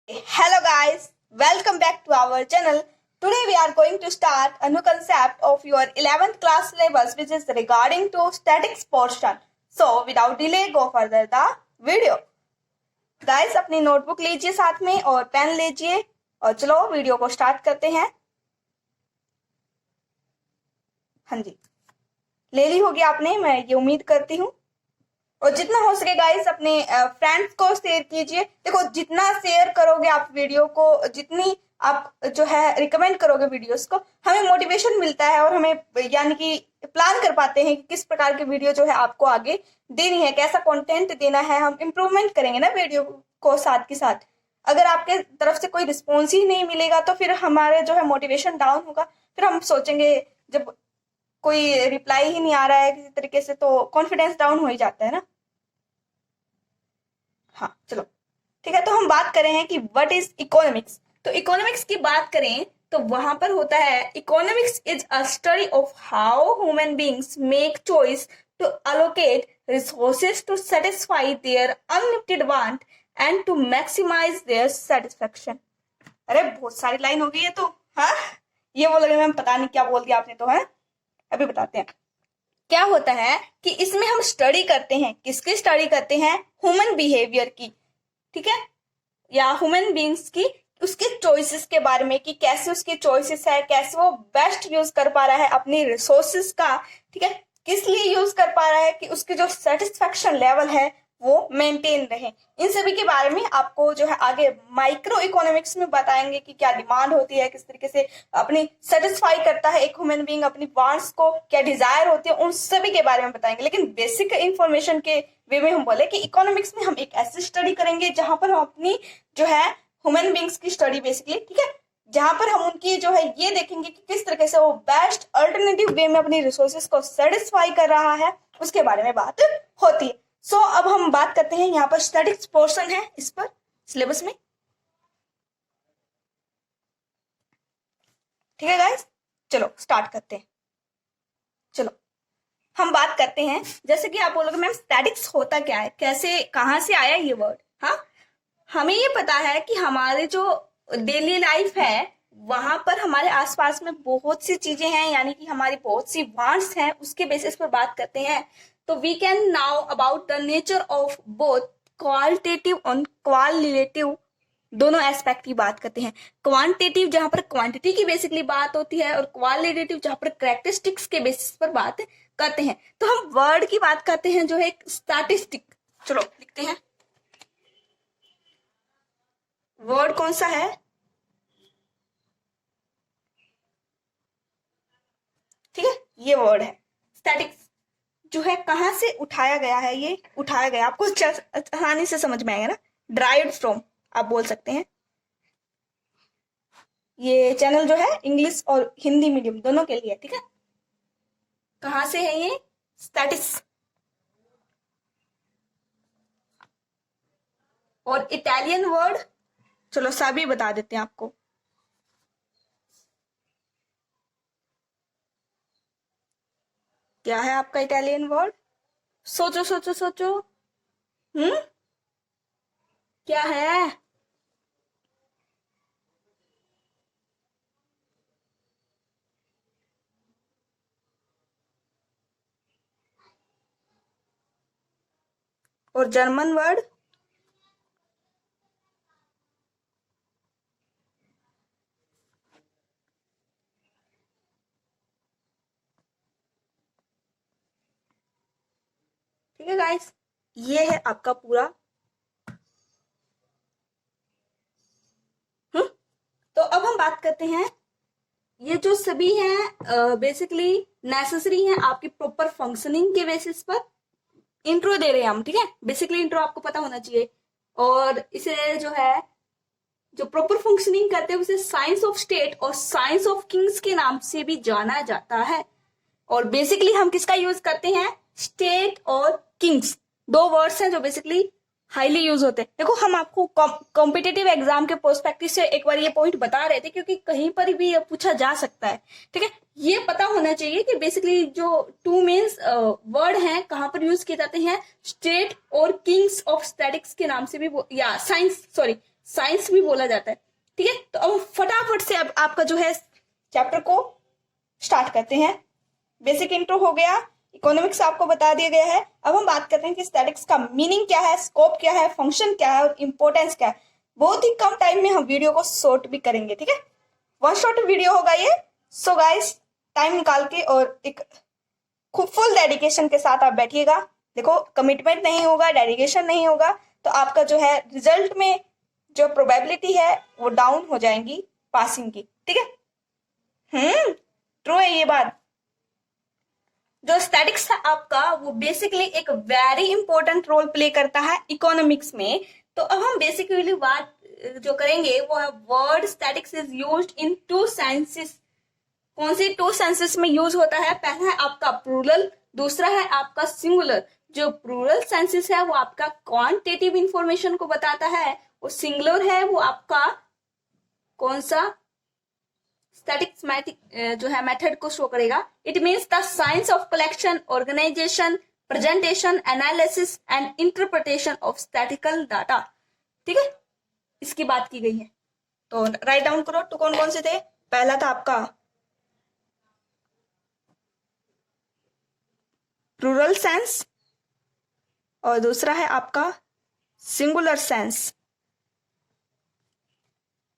Hello guys, welcome back to our channel. Today we are going to start a new concept of your 11th class syllabus which is regarding to statics portion. So without delay go further the video. Guys अपनी notebook लीजिए साथ में और pen लीजिए और चलो video को start करते हैं। हाँ जी, ले ली होगी आपने, मैं ये उम्मीद करती हूँ। और जितना हो सके गाइस अपने फ्रेंड्स को शेयर कीजिए। देखो जितना शेयर करोगे आप वीडियो को, जितनी आप जो है रिकमेंड करोगे वीडियोस को, हमें मोटिवेशन मिलता है और हमें यानी कि प्लान कर पाते हैं कि किस प्रकार की वीडियो जो है आपको आगे देनी है, कैसा कंटेंट देना है। हम इम्प्रूवमेंट करेंगे ना वीडियो को साथ के साथ। अगर आपके तरफ से कोई रिस्पॉन्स ही नहीं मिलेगा तो फिर हमारे जो है मोटिवेशन डाउन होगा। फिर हम सोचेंगे, जब कोई रिप्लाई ही नहीं आ रहा है किसी तरीके से तो कॉन्फिडेंस डाउन हो ही जाता है ना। हाँ चलो ठीक है, तो हम बात करें हैं कि व्हाट इज इकोनॉमिक्स। तो इकोनॉमिक्स की बात करें तो वहां पर होता है economics is a study of how human beings make choice to allocate resources to satisfy their unlimited want and to maximise their satisfaction. अरे बहुत सारी लाइन हो गई है तो। हाँ ये बोलोगे मैम पता नहीं क्या बोल दिया आपने, तो है अभी बताते हैं। क्या होता है कि इसमें हम स्टडी करते हैं, किसकी स्टडी करते हैं? ह्यूमन बिहेवियर की, ठीक है, या ह्यूमन बीइंग्स की, उसके चॉइसेस के बारे में कि कैसे उसकी चॉइसेस है, कैसे वो बेस्ट यूज कर पा रहा है अपनी रिसोर्सेस का, ठीक है, किस लिए यूज कर पा रहा है कि उसकी जो सेटिस्फेक्शन लेवल है वो मेंटेन रहे। इन सभी के बारे में आपको जो है आगे माइक्रो इकोनॉमिक्स में बताएंगे कि क्या डिमांड होती है, किस तरीके से अपनी सेटिस्फाई करता है एक ह्यूमन बीइंग अपनी वांट्स को, क्या डिजायर होती है, उन सभी के बारे में बताएंगे। लेकिन बेसिक इंफॉर्मेशन के वे में हम बोले कि इकोनॉमिक्स में हम एक ऐसी स्टडी करेंगे जहां पर हम अपनी जो है ह्यूमन बीइंग्स की स्टडी बेसिकली, ठीक है, जहां पर हम उनकी जो है ये देखेंगे कि किस तरीके से वो बेस्ट अल्टरनेटिव वे में अपनी रिसोर्सेज को सेटिस्फाई कर रहा है, उसके बारे में बात होती है। सो अब हम बात करते हैं, यहाँ पर स्टैटिक्स पोर्शन है इस पर सिलेबस में, ठीक है गाइस। चलो स्टार्ट करते हैं। चलो हम बात करते हैं, जैसे कि आप बोलोगे मैम स्टैटिक्स होता क्या है, कैसे कहां से आया ये वर्ड। हाँ हमें ये पता है कि हमारे जो डेली लाइफ है वहां पर हमारे आसपास में बहुत सी चीजें हैं, यानी कि हमारी बहुत सी वांट्स हैं, उसके बेसिस पर बात करते हैं। तो we can now about the nature of both qualitative और क्वालिटेटिव दोनों एस्पेक्ट की बात करते हैं। क्वांटिटेटिव जहां पर क्वांटिटी की बेसिकली बात होती है और क्वालिटेटिव जहां पर कैरेक्टरिस्टिक्स के बेसिस पर बात करते हैं। तो हम वर्ड की बात करते हैं जो है स्टैटिस्टिक। चलो लिखते हैं, वर्ड कौन सा है? ठीक है, ये वर्ड है स्टैटिक्स, जो है कहां से उठाया गया है? ये उठाया गया, आपको आसानी से समझ में आएगा ना, ड्राइव्ड फ्रॉम आप बोल सकते हैं। ये चैनल जो है इंग्लिश और हिंदी मीडियम दोनों के लिए, ठीक है। कहां से है ये? स्टैटिक्स। और इटालियन वर्ड, चलो सभी बता देते हैं आपको। क्या है आपका इटालियन वर्ड? सोचो सोचो सोचो। क्या है? और जर्मन वर्ड? ठीक है गाइस, ये है आपका पूरा। तो अब हम बात करते हैं, ये जो सभी हैं बेसिकली नेसेसरी हैं आपकी प्रॉपर फंक्शनिंग के बेसिस पर। इंट्रो दे रहे हैं हम, ठीक है, बेसिकली इंट्रो आपको पता होना चाहिए। और इसे जो है जो प्रॉपर फंक्शनिंग करते हैं उसे साइंस ऑफ स्टेट और साइंस ऑफ किंग्स के नाम से भी जाना जाता है। और बेसिकली हम किसका यूज करते हैं? स्टेट और किंग्स, दो वर्ड्स हैं जो बेसिकली हाईली यूज होते हैं। देखो हम आपको कॉम्पिटेटिव एग्जाम के पर्सपेक्टिव से एक बार ये पॉइंट बता रहे थे क्योंकि कहीं पर भी ये पूछा जा सकता है, ठीक है। ये पता होना चाहिए कि बेसिकली जो टू मीन्स वर्ड हैं कहां पर यूज किए जाते हैं, स्टेट और किंग्स ऑफ स्टैटिक्स के नाम से भी, या साइंस, सॉरी साइंस भी बोला जाता है। ठीक है, तो अब फटाफट से अब आपका जो है चैप्टर को स्टार्ट करते हैं। बेसिक इंट्रो हो गया, इकोनॉमिक्स आपको बता दिया गया है। अब हम बात करते हैं कि स्टैटिक्स का मीनिंग क्या है, स्कोप क्या है, फंक्शन क्या है और इंपॉर्टेंस क्या है। बहुत ही कम टाइम में हम वीडियो को शॉर्ट भी करेंगे। ठीक है, वन शॉट वीडियो होगा ये। सो गाइस, टाइम निकाल के और एक खूब फुल डेडिकेशन के साथ आप बैठिएगा। देखो, कमिटमेंट नहीं होगा, डेडिकेशन नहीं होगा तो आपका जो है रिजल्ट में जो प्रोबेबिलिटी है वो डाउन हो जाएंगी पासिंग की। ठीक है, ट्रू है ये बात। जो स्टैटिक्स है आपका वो बेसिकली एक वेरी इंपॉर्टेंट रोल प्ले करता है इकोनॉमिक्स में। तो अब हम बेसिकली बात जो करेंगे वो है word statics is used in two sciences. कौन सी टू सेंसेस में यूज होता है? पहला है आपका प्लूरल, दूसरा है आपका सिंगुलर। जो प्लूरल सेंसेस है वो आपका क्वांटिटेटिव इंफॉर्मेशन को बताता है और सिंगुलर है वो आपका कौन सा स्टैटिक्स जो है मेथड को शो करेगा। It means the science of collection, organisation, presentation, analysis and interpretation of statical data. ठीक है, इसकी बात की गई है। तो राइट डाउन करो तो कौन कौन से थे। पहला था आपका प्लूरल सेंस और दूसरा है आपका सिंगुलर सेंस।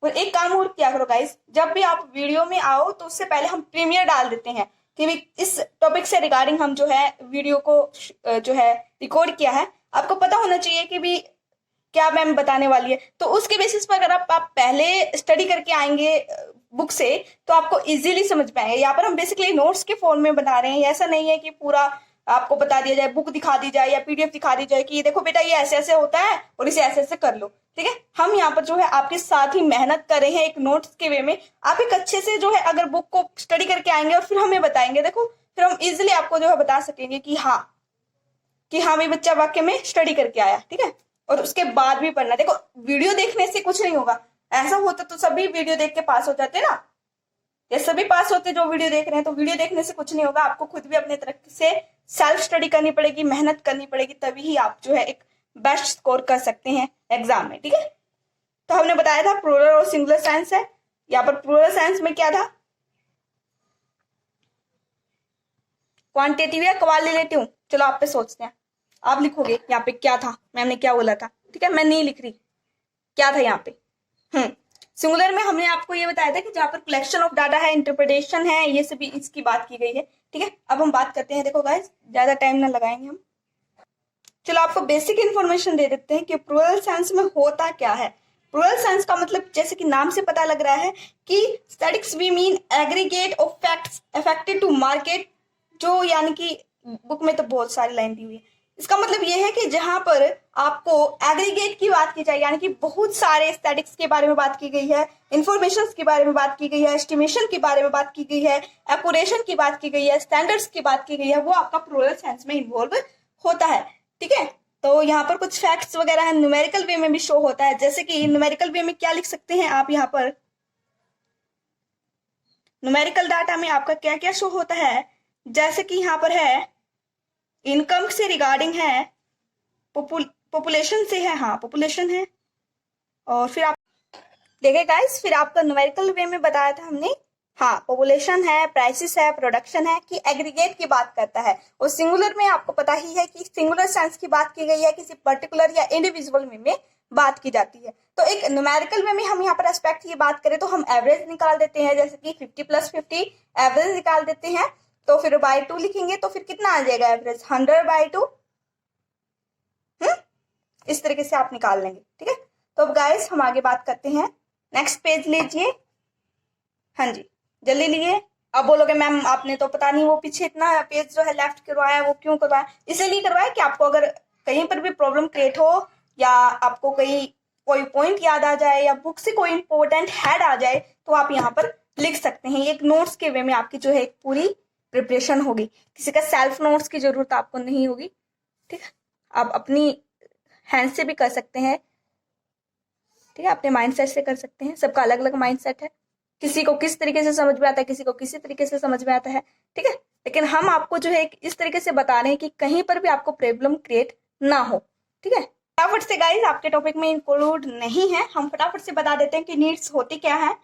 और एक काम और किया करो गाइस, जब भी आप वीडियो में आओ तो उससे पहले हम प्रीमियर डाल देते हैं कि इस टॉपिक से रिगार्डिंग हम जो है वीडियो को जो है रिकॉर्ड किया है। आपको पता होना चाहिए कि भी क्या मैम बताने वाली है। तो उसके बेसिस पर अगर आप पहले स्टडी करके आएंगे बुक से तो आपको इजीली समझ पाएंगे। यहाँ पर हम बेसिकली नोट्स के फॉर्म में बता रहे हैं, ऐसा नहीं है कि पूरा आपको बता दिया जाए, बुक दिखा दी जाए या पीडीएफ दिखा दी जाए कि ये देखो बेटा ये ऐसे ऐसे होता है और इसे ऐसे ऐसे कर लो। ठीक है, हम यहाँ पर जो है आपके साथ ही मेहनत कर रहे हैं एक नोट्स के वे में। आप एक अच्छे से जो है अगर बुक को स्टडी करके आएंगे और फिर हमें बताएंगे, देखो फिर हम इजिली आपको जो है बता सकेंगे कि हाँ भाई बच्चा वाक्य में स्टडी करके आया। ठीक है, और उसके बाद भी पढ़ना। देखो, वीडियो देखने से कुछ नहीं होगा। ऐसा होता तो सभी वीडियो देख के पास हो जाते ना, ये सभी पास होते जो वीडियो देख रहे हैं। तो वीडियो देखने से कुछ नहीं होगा, आपको खुद भी अपने तरफ से सेल्फ स्टडी करनी पड़ेगी, मेहनत करनी पड़ेगी, तभी ही आप जो है एक बेस्ट स्कोर कर सकते हैं एग्जाम में। ठीक है, तो हमने बताया था प्लूरल और सिंगुलर सेंस है। यहाँ पर प्लूरल सेंस में क्या था, क्वांटिटेटिव या क्वालिटेटिव। चलो आप पे सोचते हैं, आप लिखोगे यहाँ पे क्या था, मैम ने क्या बोला था। ठीक है, मैं नहीं लिख रही क्या था यहाँ पे। सिंगुलर में हमने आपको ये बताया था कि जहां पर कलेक्शन ऑफ डाटा है, इंटरप्रिटेशन है, ये सभी इसकी बात की गई है। ठीक है, अब हम बात करते हैं। देखो गाइस, ज्यादा टाइम ना लगाएंगे हम। चलो आपको बेसिक इन्फॉर्मेशन दे देते हैं कि प्लूरल सेंस में होता क्या है। प्लूरल सेंस का मतलब जैसे कि नाम से पता लग रहा है कि statics we mean aggregate of facts affected to market. जो यानी कि बुक में तो बहुत सारी लाइन दी हुई है, इसका मतलब यह है कि जहां पर आपको एग्रीगेट की बात की जाए, यानी कि बहुत सारे स्टैटिक्स के बारे में बात की गई है, इंफॉर्मेशन के बारे में बात की गई है, एस्टिमेशन के बारे में बात की गई है, एक्यूरेशन की बात की गई है, स्टैंडर्ड्स की बात की गई है, वो आपका प्लूरल सेंस में इन्वॉल्व होता है। ठीक है, तो यहाँ पर कुछ फैक्ट्स वगैरह है, न्यूमेरिकल वे में भी शो होता है। जैसे कि न्यूमेरिकल वे में क्या लिख सकते हैं आप, यहाँ पर न्यूमेरिकल डाटा में आपका क्या क्या शो होता है। जैसे कि यहाँ पर है इनकम से रिगार्डिंग है, पॉपुलेशन से है, हाँ पॉपुलेशन है। और फिर आप देखे गाइस, फिर आपका न्यूमेरिकल वे में बताया था हमने, हाँ पॉपुलेशन है, प्राइसेस है, प्रोडक्शन है, कि एग्रीगेट की बात करता है। और सिंगुलर में आपको पता ही है कि सिंगुलर सेंस की बात की गई है, किसी पर्टिकुलर या इंडिविजुअल में बात की जाती है। तो एक न्यूमेरिकल वे में हम यहाँ पर एस्पेक्ट की बात करें तो हम एवरेज निकाल देते हैं, जैसे कि 50 + 50 एवरेज निकाल देते हैं। तो फिर बाई 2 लिखेंगे तो फिर कितना आ जाएगा एवरेज, 100/2। इस तरीके से आप निकाल लेंगे। ठीक है, तो अब गाइस हम आगे बात करते हैं। नेक्स्ट पेज लीजिए, हाँ जी जल्दी लीजिए। अब बोलोगे मैम आपने तो पता नहीं वो पीछे इतना पेज जो है लेफ्ट करवाया, वो क्यों करवाया? इसलिए करवाया कि आपको अगर कहीं पर भी प्रॉब्लम क्रिएट हो या आपको कहीं कोई पॉइंट याद आ जाए या बुक से कोई इंपॉर्टेंट हेड आ जाए तो आप यहाँ पर लिख सकते हैं। एक नोट्स के वे में आपकी जो है एक पूरी प्रिपरेशन होगी, किसी का सेल्फ नोट्स की जरूरत आपको नहीं होगी। ठीक है, आप अपनी हैंड से भी कर सकते हैं। ठीक है, अपने माइंडसेट से कर सकते हैं, सबका अलग अलग माइंडसेट है, किसी को किस तरीके से समझ में आता है, किसी को किसी तरीके से समझ में आता है। ठीक है, लेकिन हम आपको जो है इस तरीके से बता रहे हैं कि कहीं पर भी आपको प्रॉब्लम क्रिएट ना हो। ठीक है, फटाफट से गाइस आपके टॉपिक में इंक्लूड नहीं है, हम फटाफट से बता देते हैं कि नीड्स होती क्या है।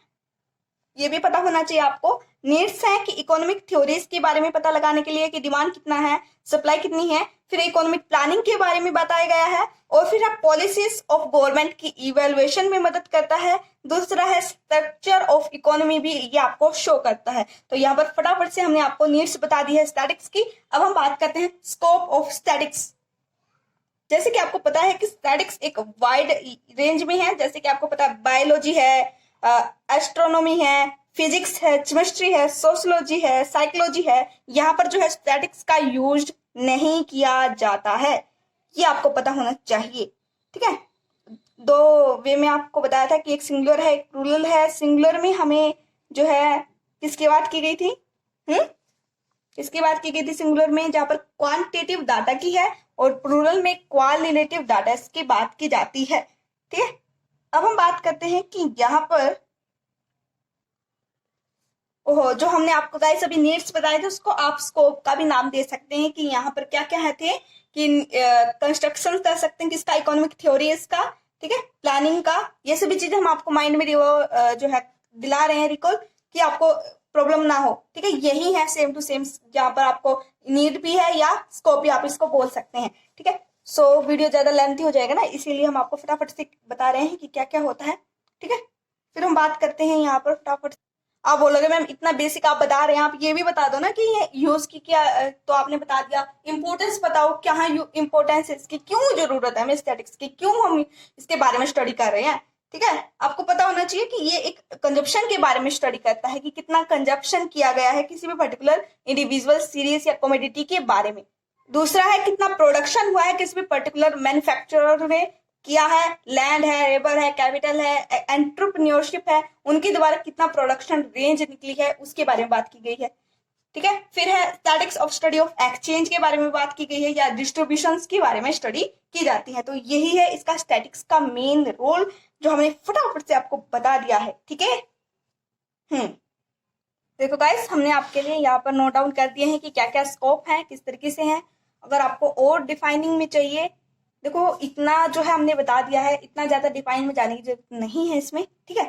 ये भी पता होना चाहिए आपको। नीड्स है कि इकोनॉमिक थ्योरीज के बारे में पता लगाने के लिए कि डिमांड कितना है, सप्लाई कितनी है, फिर इकोनॉमिक प्लानिंग के बारे में बताया गया है, और फिर है पॉलिसीज ऑफ गवर्नमेंट की इवेल्युएशन में मदद करता है। दूसरा है स्ट्रक्चर ऑफ इकोनॉमी, भी ये आपको शो करता है। तो यहाँ पर फटाफट से हमने आपको नीड्स बता दी है स्टैटिक्स की। अब हम बात करते हैं स्कोप ऑफ स्टैटिक्स। जैसे कि आपको पता है कि स्टैटिक्स एक वाइड रेंज में है, जैसे कि आपको पता है बायोलॉजी है, एस्ट्रोनॉमी है, फिजिक्स है, केमिस्ट्री है, सोशियोलॉजी है, साइकोलॉजी है। यहाँ पर जो है स्टैटिक्स का यूज नहीं किया जाता है, ये आपको पता होना चाहिए। ठीक है, दो वे में आपको बताया था कि एक सिंगुलर है एक प्लूरल है। सिंगुलर में हमें जो है किसकी बात की गई थी, इसकी बात की गई थी सिंगुलर में, जहां पर क्वांटिटेटिव डाटा की है, और प्लूरल में क्वालिटेटिव डाटा की बात की जाती है। ठीक है, अब हम बात करते हैं कि यहाँ पर ओहो, जो हमने आपको गाइस अभी नीड्स बताए थे उसको आप स्कोप का भी नाम दे सकते हैं कि यहाँ पर क्या क्या है थे कि कंस्ट्रक्शन कर सकते हैं किसका, इकोनॉमिक थ्योरी इसका, ठीक है, प्लानिंग का। ये सभी चीजें हम आपको माइंड में जो है दिला रहे हैं रिकॉल, कि आपको प्रॉब्लम ना हो। ठीक है, यही है सेम टू सेम, जहाँ पर आपको नीड भी है या स्कोप भी आप इसको बोल सकते हैं। ठीक है, सो वीडियो ज्यादा लेंथी हो जाएगा ना, इसीलिए हम आपको फटाफट से बता रहे हैं कि क्या क्या होता है। ठीक है, फिर हम बात करते हैं यहाँ पर फटाफट। आप बोलोगे मैम इतना बेसिक आप बता रहे हैं, आप ये भी बता दो ना कि ये यूज की क्या, तो आपने बता दिया। इंपोर्टेंस बताओ, क्या है इंपोर्टेंस इसकी, क्यों जरूरत है हमें स्टैटिक्स की, क्यों हम इसके बारे में स्टडी कर रहे हैं। ठीक है, आपको पता होना चाहिए कि ये एक कंजप्शन के बारे में स्टडी करता है कि कितना कंजप्शन किया गया है किसी भी पर्टिकुलर इंडिविजुअल सीरीज या कमोडिटी के बारे में। दूसरा है कितना प्रोडक्शन हुआ है किसी भी पर्टिकुलर मैन्युफैक्चरर ने किया है, लैंड है, लेबर है, कैपिटल है, एंटरप्रेन्योरशिप है, उनके द्वारा कितना प्रोडक्शन रेंज निकली है उसके बारे में बात की गई है। ठीक है, फिर है statics of study of exchange के बारे में बात की गई है, या डिस्ट्रीब्यूशंस के बारे में स्टडी की जाती है। तो यही है इसका स्टैटिक्स का मेन रोल, जो हमने फटाफट से आपको बता दिया है। ठीक है, देखो गाइस, हमने आपके लिए यहाँ पर नोट डाउन कर दिए हैं कि क्या क्या स्कोप है, किस तरीके से है। अगर आपको और डिफाइनिंग में चाहिए, देखो इतना जो है हमने बता दिया है, इतना ज्यादा डिफाइन में जाने की जरूरत नहीं है इसमें। ठीक है,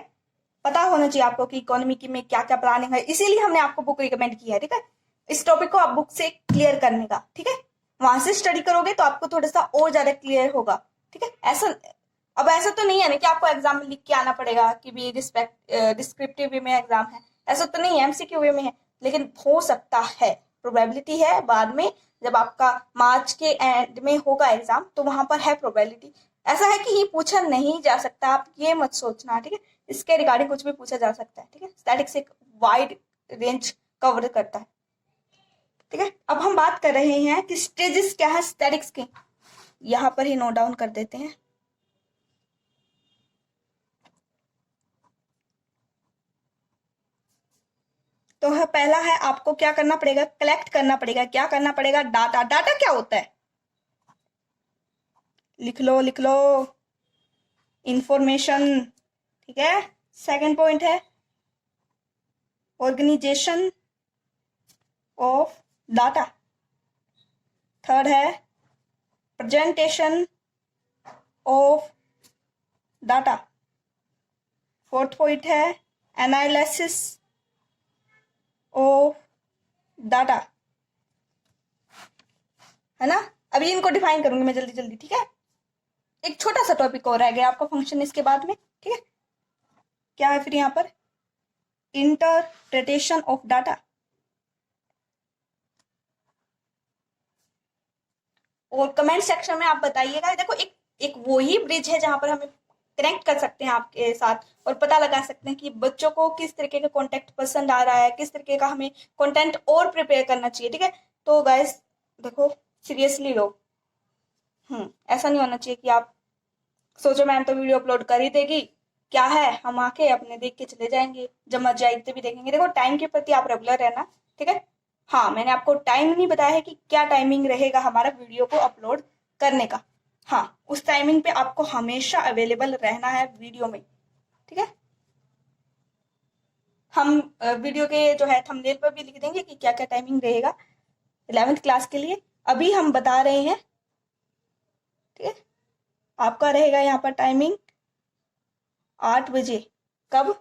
पता होना चाहिए आपको कि इकोनॉमी की में क्या क्या प्लानिंग है, इसीलिए हमने आपको बुक रिकमेंड किया है। ठीक है, इस टॉपिक को आप बुक से क्लियर करने का। ठीक है, वहां से स्टडी करोगे तो आपको थोड़ा सा और ज्यादा क्लियर होगा। ठीक है, ऐसा तो नहीं है ना कि आपको एग्जाम में लिख के आना पड़ेगा कि भी डिस्क्रिप्टिव वे में एग्जाम है, ऐसा तो नहीं है, एमसीक्यू वे में है। लेकिन हो सकता है, प्रोबेबिलिटी है, बाद में जब आपका मार्च के एंड में होगा एग्जाम तो वहां पर है प्रोबेबिलिटी। ऐसा है कि ये पूछा नहीं जा सकता, आप ये मत सोचना। ठीक है, इसके रिगार्डिंग कुछ भी पूछा जा सकता है। ठीक है, स्टैटिक्स एक वाइड रेंज कवर करता है। ठीक है, अब हम बात कर रहे हैं कि स्टेजेस क्या है स्टैटिक्स के, यहां पर ही नोट डाउन कर देते हैं। तो है पहला है, आपको क्या करना पड़ेगा, कलेक्ट करना पड़ेगा। क्या करना पड़ेगा, डाटा। डाटा क्या होता है, लिख लो लिख लो, इंफॉर्मेशन। ठीक है, सेकंड पॉइंट है ऑर्गेनाइजेशन ऑफ डाटा। थर्ड है presentation of data. Fourth point है एनालिसिस ऑफ डाटा, है ना। अभी इनको डिफाइन करूंगी मैं जल्दी जल्दी। ठीक है, एक छोटा सा टॉपिक और रह गया आपका फंक्शन इसके बाद में। ठीक है, क्या है फिर यहाँ पर, इंटरप्रिटेशन ऑफ डाटा। और कमेंट सेक्शन में आप बताइएगा। देखो एक वो ही ब्रिज है जहां पर हमें कनेक्ट कर सकते हैं आपके साथ और पता लगा सकते हैं कि बच्चों को किस तरीके का कंटेंट पसंद आ रहा है, किस तरीके का हमें कंटेंट और प्रिपेयर करना चाहिए। ठीक है, तो गाइस देखो सीरियसली लो, ऐसा नहीं होना चाहिए कि आप सोचो मैम तो वीडियो अपलोड कर ही देगी, क्या है, हम आके अपने देख के चले जाएंगे, जब मर्जी आई तो भी देखेंगे। देखो टाइम के प्रति आप रेगुलर रहना। ठीक है, हाँ मैंने आपको टाइम नहीं बताया है कि क्या टाइमिंग रहेगा हमारा वीडियो को अपलोड करने का। हाँ, उस टाइमिंग पे आपको हमेशा अवेलेबल रहना है वीडियो में। ठीक है, हम वीडियो के जो है थंबनेल पर भी लिख देंगे कि क्या क्या टाइमिंग रहेगा 11th क्लास के लिए। अभी हम बता रहे हैं। ठीक है, आपका रहेगा यहाँ पर टाइमिंग 8 बजे। कब?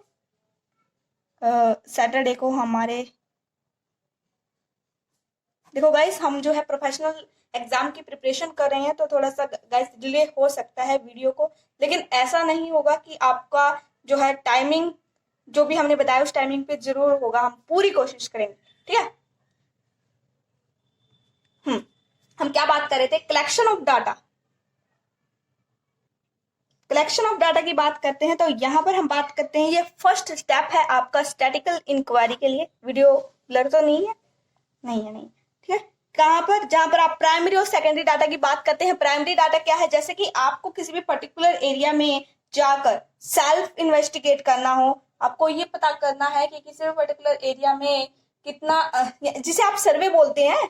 सैटरडे को हमारे। देखो गाइस, हम जो है प्रोफेशनल एग्जाम की प्रिपरेशन कर रहे हैं, तो थोड़ा सा गाइस डिले हो सकता है वीडियो को, लेकिन ऐसा नहीं होगा कि आपका जो है टाइमिंग जो भी हमने बताया उस टाइमिंग पे जरूर होगा। हम पूरी कोशिश करेंगे, ठीक है। हम क्या बात कर रहे थे? Collection of data. Collection of data की बात करते हैं तो यहां पर हम बात करते हैं, ये फर्स्ट स्टेप है आपका स्टैटिकल इंक्वायरी के लिए। वीडियो ब्लर तो नहीं है? नहीं है, नहीं, ठीक है। कहां पर? जहां पर आप प्राइमरी और सेकेंडरी डाटा की बात करते हैं। प्राइमरी डाटा क्या है? जैसे कि आपको किसी भी पर्टिकुलर एरिया में जाकर सेल्फ इन्वेस्टिगेट करना हो, आपको ये पता करना है कि किसी भी पर्टिकुलर एरिया में कितना, जिसे आप सर्वे बोलते हैं,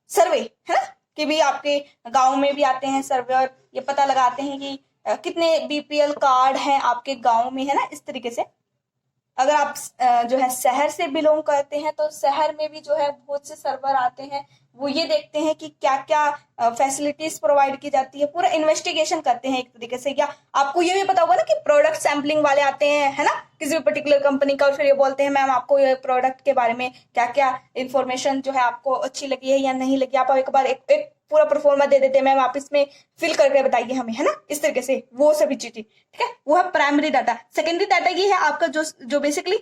सर्वे है ना, कि भी आपके गांव में भी आते हैं सर्वेयर, ये पता लगाते हैं कि कितने बीपीएल कार्ड हैं आपके गांव में, है ना, इस तरीके से। अगर आप जो है शहर से बिलोंग करते हैं तो शहर में भी जो है बहुत से सर्वर आते हैं, वो ये देखते हैं कि क्या क्या फैसिलिटीज प्रोवाइड की जाती है, पूरा इन्वेस्टिगेशन करते हैं एक तरीके से। या आपको ये भी पता होगा ना कि प्रोडक्ट सैम्पलिंग वाले आते हैं, है ना, किसी भी पर्टिकुलर कंपनी का, और फिर ये बोलते हैं मैम आपको ये प्रोडक्ट के बारे में क्या क्या इन्फॉर्मेशन जो है आपको अच्छी लगी है या नहीं लगी। आप एक बार एक पूरा परफॉर्मा दे देते हैं, मैम आप इसमें फिल करके बताइए हमें, है ना, इस तरीके से वो सभी चीजें, ठीक है। वो है प्राइमरी डाटा। सेकेंडरी डाटा ये है आपका जो बेसिकली,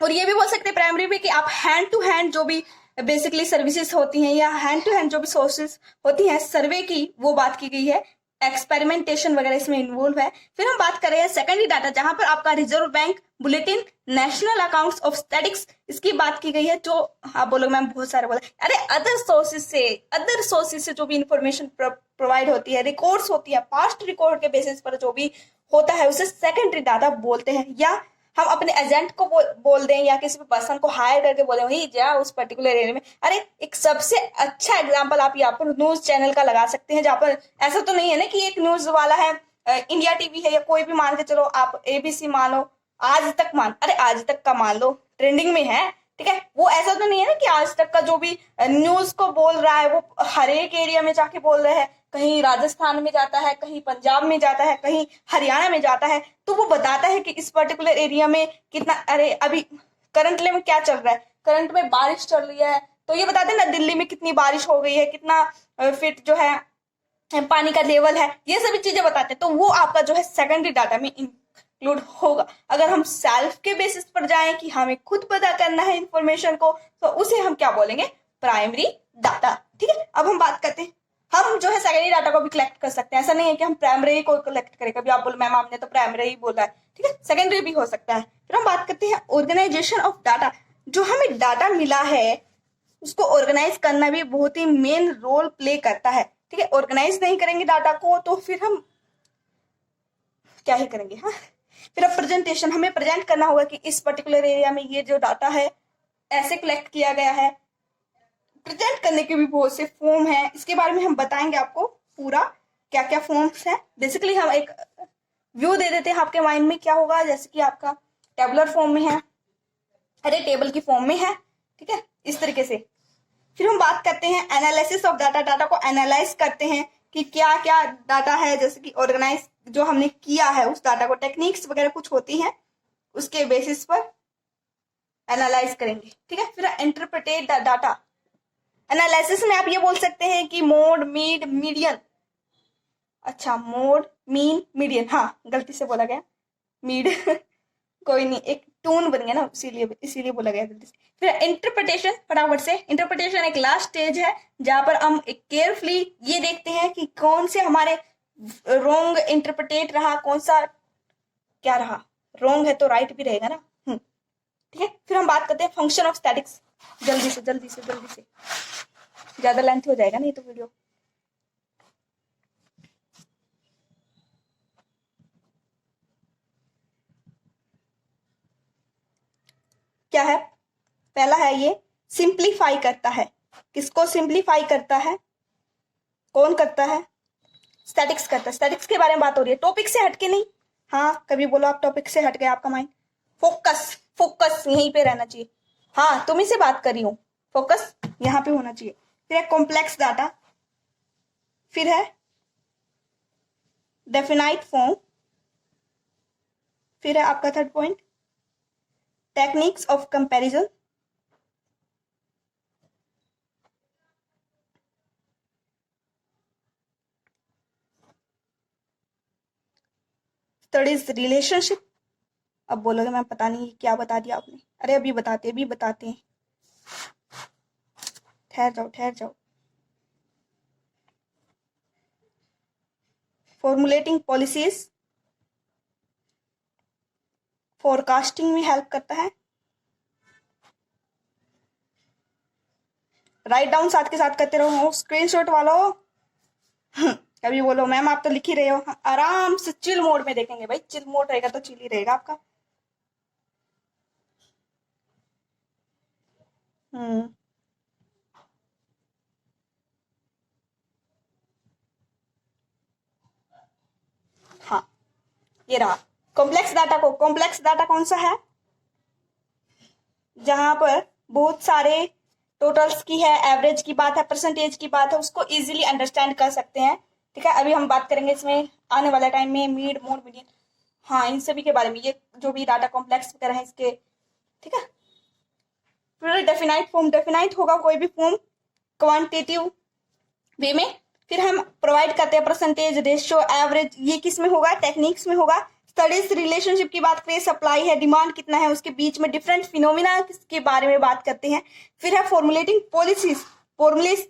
और ये भी बोल सकते हैं प्राइमरी में कि आप हैंड टू हैंड जो भी बेसिकली सर्विसेज होती हैं या हैंड टू हैंड जो भी सोर्सेज होती हैं सर्वे की, वो बात की गई है। एक्सपेरिमेंटेशन वगैरह इसमें इन्वॉल्व है। फिर हम बात कर रहे हैं सेकेंडरी डाटा, जहां पर आपका reserve bank bulletin, national accounts of statics, इसकी बात की गई है। जो आप बोलोगे मैम बहुत सारे बोला, अरे अदर सोर्सेज से जो भी इंफॉर्मेशन प्रोवाइड होती है, रिकॉर्ड्स होती है, पास्ट रिकॉर्ड के बेसिस पर जो भी होता है उसे सेकेंडरी डाटा बोलते हैं। या हम अपने एजेंट को बोल दें या किसी भी पर्सन को हायर करके बोले वही जा उस पर्टिकुलर एरिया में। अरे एक सबसे अच्छा एग्जांपल आप यहाँ पर न्यूज चैनल का लगा सकते हैं, जहाँ पर ऐसा तो नहीं है ना कि एक न्यूज वाला है, इंडिया टीवी है या कोई भी मान के चलो, आप एबीसी मानो, आज तक मान, अरे आज तक का मान लो, ट्रेंडिंग में है, ठीक है। वो ऐसा तो नहीं है ना कि आज तक का जो भी न्यूज को बोल रहा है वो हर एक एरिया में जाके बोल रहे हैं, कहीं राजस्थान में जाता है, कहीं पंजाब में जाता है, कहीं हरियाणा में जाता है, तो वो बताता है कि इस पर्टिकुलर एरिया में कितना, अरे अभी करंटली में क्या चल रहा है, करंट में बारिश चल रही है, तो ये बताते हैं ना दिल्ली में कितनी बारिश हो गई है, कितना फिट जो है पानी का लेवल है, ये सभी चीजें बताते हैं। तो वो आपका जो है सेकेंडरी डाटा में इंक्लूड होगा। अगर हम सेल्फ के बेसिस पर जाएं कि हमें खुद पता करना है इंफॉर्मेशन को, तो उसे हम क्या बोलेंगे? प्राइमरी डाटा, ठीक है। अब हम बात करते हैं, हम जो है सेकेंडरी डाटा को भी कलेक्ट कर सकते हैं। ऐसा नहीं है कि हम प्राइमरी को कलेक्ट करें। कभी आप बोलो मैम आपने तो प्राइमरी ही बोला है, ठीक है, सेकेंडरी भी हो सकता है। फिर हम बात करते हैं ऑर्गेनाइजेशन ऑफ डाटा। जो हमें डाटा मिला है उसको ऑर्गेनाइज करना भी बहुत ही मेन रोल प्ले करता है, ठीक है। ऑर्गेनाइज नहीं करेंगे डाटा को तो फिर हम क्या ही करेंगे, हाँ। फिर अब प्रेजेंटेशन, हमें प्रेजेंट करना होगा कि इस पर्टिकुलर एरिया में ये जो डाटा है ऐसे कलेक्ट किया गया है। प्रेजेंट करने के भी बहुत से फॉर्म है, इसके बारे में हम बताएंगे आपको पूरा क्या क्या फॉर्म्स हैं। बेसिकली हम एक व्यू दे देते हैं आपके माइंड में क्या होगा, जैसे कि आपका टेबुलर फॉर्म में है, अरे टेबल की फॉर्म में है, ठीक है, इस तरीके से। फिर हम बात करते हैं एनालिसिस ऑफ डाटा। डाटा को एनालाइज करते हैं कि क्या क्या डाटा है, जैसे कि ऑर्गेनाइज जो हमने किया है उस डाटा को, टेक्निक्स वगैरह कुछ होती हैं, उसके बेसिस पर एनालाइज करेंगे, ठीक है। फिर इंटरप्रेटेड डाटा। एनालिसिस में आप ये बोल सकते हैं कि मोड, मीड, मीडियन, अच्छा मोड, मीन, मीडियन, हाँ गलती से बोला गया मीड कोई नहीं, एक टून बन गया ना, इसीलिए बोला गया गलती से। फिर इंटरप्रिटेशन, फटाफट से। इंटरप्रिटेशन एक लास्ट स्टेज है जहां पर हम एक केयरफुली ये देखते हैं कि कौन से हमारे रॉन्ग इंटरप्रिटेट रहा, कौन सा क्या रहा, रॉन्ग है तो राइट भी रहेगा ना, ठीक है। फिर हम बात करते हैं फंक्शन ऑफ स्टैटिक्स। जल्दी से ज्यादा लेंथ हो जाएगा नहीं तो वीडियो। क्या है? पहला है ये सिंप्लीफाई करता है। किसको सिंप्लीफाई करता है? कौन करता है? स्टैटिक्स करता है। स्टैटिक्स के बारे में बात हो रही है, टॉपिक से हटके नहीं। हाँ कभी बोलो आप टॉपिक से हट गया आपका माइंड, फोकस यहीं पे रहना चाहिए। हाँ तुम्ही से बात कर रही हूँ, फोकस यहाँ पे होना चाहिए। फिर है कॉम्प्लेक्स डाटा, फिर है डेफिनाइट फॉर्म, फिर है आपका third point techniques of comparison, third is relationship. अब बोलोगे मैम पता नहीं क्या बता दिया आपने, अरे अभी बताते हैं, ठहर जाओ। फॉर्मुलेटिंग पॉलिसीज, फोरकास्टिंग में हेल्प करता है। राइट डाउन साथ के साथ करते रहो, स्क्रीनशॉट वालों। कभी बोलो मैम आप तो लिख ही रहे हो, आराम से चिल मोड में देखेंगे भाई, चिल मोड रहेगा तो चिल ही रहेगा आपका। हाँ ये रहा कॉम्प्लेक्स डाटा को। कॉम्प्लेक्स डाटा कौन सा है, जहां पर बहुत सारे टोटल्स की है, एवरेज की बात है, परसेंटेज की बात है, उसको इजीली अंडरस्टैंड कर सकते हैं। ठीक है, अभी हम बात करेंगे इसमें आने वाले टाइम में मीड, मोड, मीडियन, हाँ इन सभी के बारे में, ये जो भी डाटा कॉम्प्लेक्स वगैरह है इसके। ठीक है, फिर डेफिनाइट फॉर्म, डेफिनाइट होगा कोई भी फॉर्म क्वांटिटेटिव वे में। फिर हम प्रोवाइड करते हैं परसेंटेज, रेशियो, एवरेज, ये किस में होगा, टेक्निक्स में होगा। स्टडीज रिलेशनशिप की बात करें, सप्लाई है, डिमांड कितना है, उसके बीच में डिफरेंट फिनोमिना के बारे में बात करते हैं। फिर है फॉर्मुलेटिंग पॉलिसीज, फॉर्मुलेस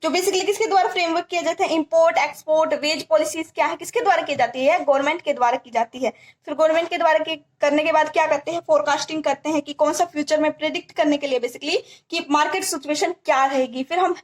जो बेसिकली किसके द्वारा फ्रेमवर्क किया जाता है, इंपोर्ट एक्सपोर्ट, वेज पॉलिसीज क्या है, किसके द्वारा की जाती है, गवर्नमेंट के द्वारा की जाती है। फिर गवर्नमेंट के द्वारा करने के बाद क्या करते हैं, फोरकास्टिंग करते हैं कि कौन सा फ्यूचर में प्रेडिक्ट करने के लिए बेसिकली कि मार्केट सिचुएशन क्या रहेगी। फिर हम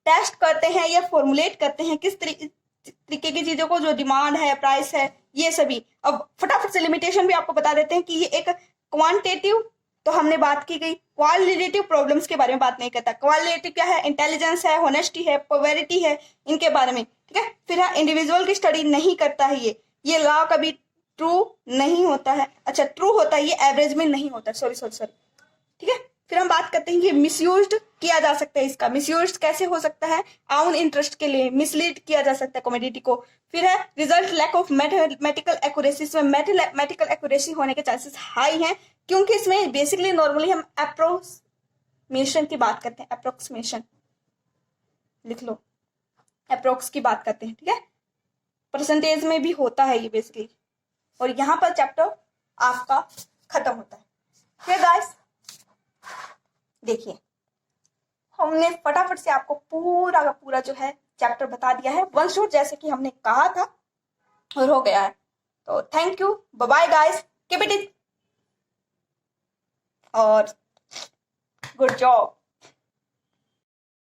टेस्ट करते हैं या फॉर्मुलेट करते हैं किस तरीके की चीजों को, जो डिमांड है, प्राइस है, ये सभी। अब फटाफट से लिमिटेशन भी आपको बता देते हैं कि ये एक क्वांटिटेटिव, तो हमने बात की गई, क्वालिटेटिव प्रॉब्लम्स के बारे में बात नहीं करता। क्वालिटेटिव क्या है, इंटेलिजेंस है, होनेस्टी है, पॉवर्टी है, इनके बारे में। ठीक है, फिर है इंडिविजुअल की स्टडी नहीं करता है, ये लॉ कभी ट्रू नहीं होता है, अच्छा ट्रू होता है, ये एवरेज में नहीं होता, सॉरी। ठीक है, फिर हम बात करते हैं कि मिसयूज्ड किया जा सकता है, इसका मिसयूज्ड कैसे हो सकता है, आउन इंटरेस्ट के लिए मिसलीड किया जा सकता है कमोडिटी को। फिर है result lack of mathematical accuracy, इसमें मैथमेटिकल एक्यूरेसी होने के चांसेस हाई हैं, क्योंकि इसमें बेसिकली नॉर्मली हम अप्रोक्सीमेशन की बात करते हैं, अप्रोक्सीमेशन लिख लो, अप्रोक्स की बात करते हैं। ठीक है, परसेंटेज में भी होता है ये बेसिकली, और यहां पर चैप्टर आपका खत्म होता है। फिर गाइस देखिए, हमने फटाफट से आपको पूरा का पूरा जो है चैप्टर बता दिया है, वन शॉट जैसे कि हमने कहा था, और हो गया है। तो thank you, bye bye guys, keep it और गुड जॉब।